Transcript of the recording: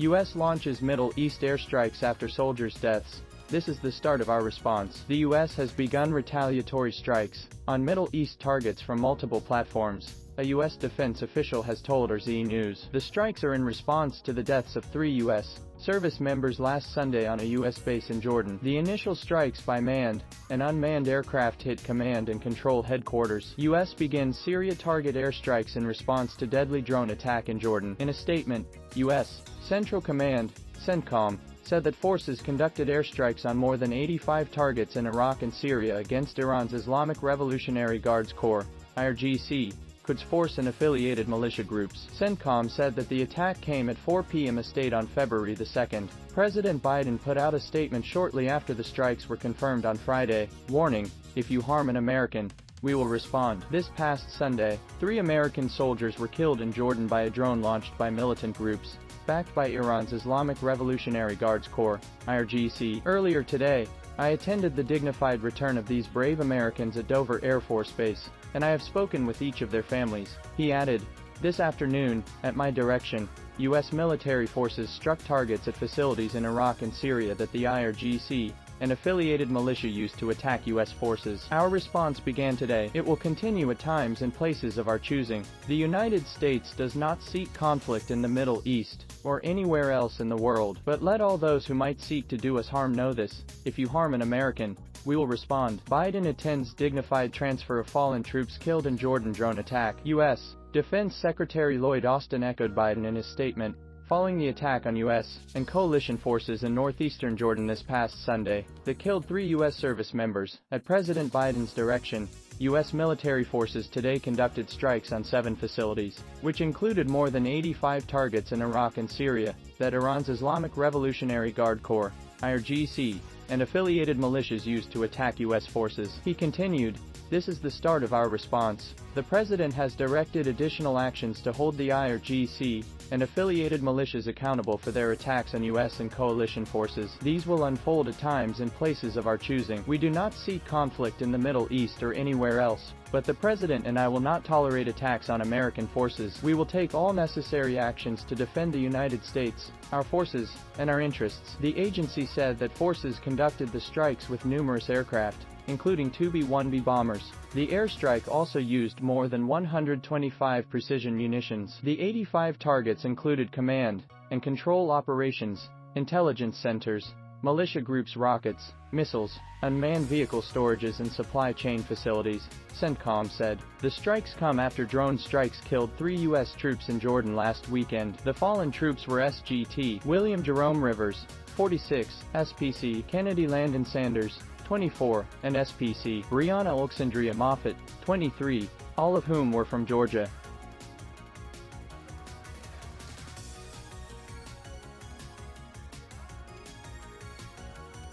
U.S. launches Middle East airstrikes after soldiers' deaths. This is the start of our response. The U.S. has begun retaliatory strikes on Middle East targets from multiple platforms, a U.S. defense official has told RZ News. The strikes are in response to the deaths of 3 U.S. service members last Sunday on a U.S. base in Jordan. The initial strikes by manned and unmanned aircraft hit command and control headquarters. U.S. begins Syria target airstrikes in response to deadly drone attack in Jordan. In a statement, U.S. Central Command, CENTCOM, said that forces conducted airstrikes on more than 85 targets in Iraq and Syria against Iran's Islamic Revolutionary Guards Corps, IRGC, Quds Force and affiliated militia groups. CENTCOM said that the attack came at 4 p.m. Estate on February 2. President Biden put out a statement shortly after the strikes were confirmed on Friday, warning, "If you harm an American, we will respond." This past Sunday, 3 American soldiers were killed in Jordan by a drone launched by militant groups backed by Iran's Islamic Revolutionary Guards Corps, IRGC. Earlier today, I attended the dignified return of these brave Americans at Dover Air Force Base, and I have spoken with each of their families. He added, "This afternoon, at my direction, U.S. military forces struck targets at facilities in Iraq and Syria that the IRGC and affiliated militia used to attack U.S. forces. Our response began today. It will continue at times and places of our choosing. The United States does not seek conflict in the Middle East or anywhere else in the world, but let all those who might seek to do us harm know this: if you harm an American, we will respond." Biden attends dignified transfer of fallen troops killed in Jordan drone attack. U.S. Defense Secretary Lloyd Austin echoed Biden in his statement, following the attack on U.S. and coalition forces in northeastern Jordan this past Sunday, that killed 3 U.S. service members. At President Biden's direction, U.S. military forces today conducted strikes on 7 facilities, which included more than 85 targets in Iraq and Syria, that Iran's Islamic Revolutionary Guard Corps, IRGC, and affiliated militias used to attack U.S. forces. He continued, "This is the start of our response. The President has directed additional actions to hold the IRGC and affiliated militias accountable for their attacks on U.S. and coalition forces. These will unfold at times and places of our choosing. We do not seek conflict in the Middle East or anywhere else, but the President and I will not tolerate attacks on American forces. We will take all necessary actions to defend the United States, our forces, and our interests." The agency said that forces conducted the strikes with numerous aircraft, including 2 B-1B bombers. The airstrike also used more than 125 precision munitions. The 85 targets included command and control operations, intelligence centers, militia groups, rockets, missiles, unmanned vehicle storages and supply chain facilities, CENTCOM said. The strikes come after drone strikes killed 3 U.S. troops in Jordan last weekend. The fallen troops were SGT William Jerome Rivers, 46, SPC Kennedy Landon Sanders, 24, and SPC Breonna Alexandria Moffett, 23, all of whom were from Georgia.